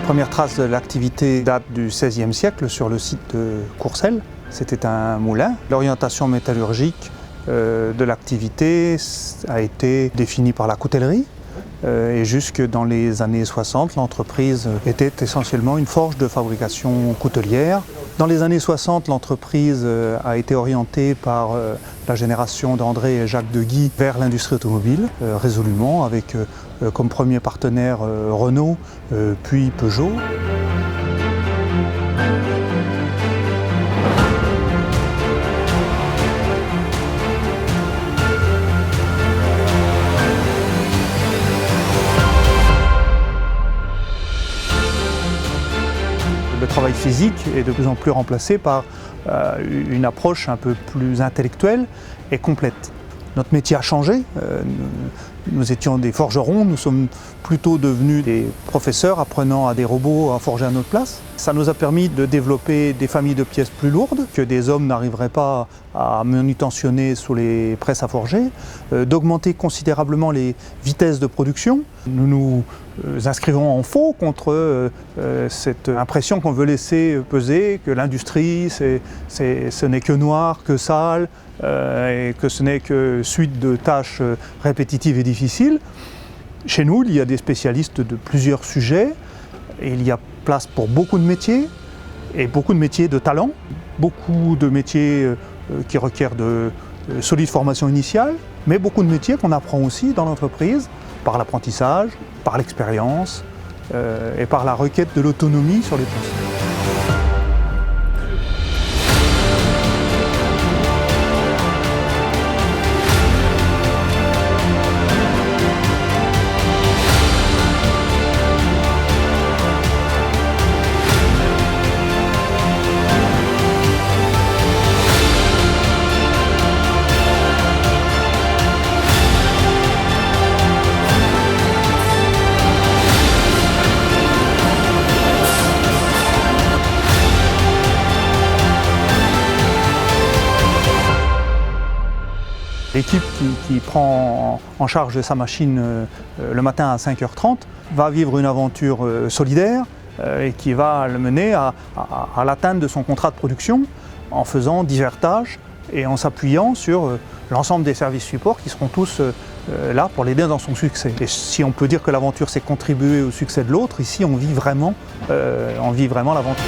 première trace de l'activité date du XVIe siècle sur le site de Courcelles. C'était un moulin. L'orientation métallurgique de l'activité a été définie par la coutellerie. Et jusque dans les années 60, l'entreprise était essentiellement une forge de fabrication coutelière. Dans les années 60, l'entreprise a été orientée par la génération d'André et Jacques Deguy vers l'industrie automobile, résolument, avec comme premier partenaire Renault, puis Peugeot. Le travail physique est de plus en plus remplacé par une approche un peu plus intellectuelle et complète. Notre métier a changé. Nous étions des forgerons, nous sommes plutôt devenus des professeurs apprenant à des robots à forger à notre place. Ça nous a permis de développer des familles de pièces plus lourdes que des hommes n'arriveraient pas à manutentionner sous les presses à forger, d'augmenter considérablement les vitesses de production. Nous nous inscrivons en faux contre cette impression qu'on veut laisser peser que l'industrie, ce n'est que noir, que sale, et que ce n'est que suite de tâches répétitives et difficiles. Chez nous, il y a des spécialistes de plusieurs sujets, et il y a place pour beaucoup de métiers, et beaucoup de métiers de talent, beaucoup de métiers qui requièrent de solides formations initiales, mais beaucoup de métiers qu'on apprend aussi dans l'entreprise, par l'apprentissage, par l'expérience, et par la requête de l'autonomie sur les postes. L'équipe qui prend en charge sa machine le matin à 5h30 va vivre une aventure solidaire et qui va le mener à l'atteinte de son contrat de production en faisant divers tâches et en s'appuyant sur l'ensemble des services supports qui seront tous là pour l'aider dans son succès. Et si on peut dire que l'aventure c'est contribuer au succès de l'autre, ici on vit vraiment l'aventure.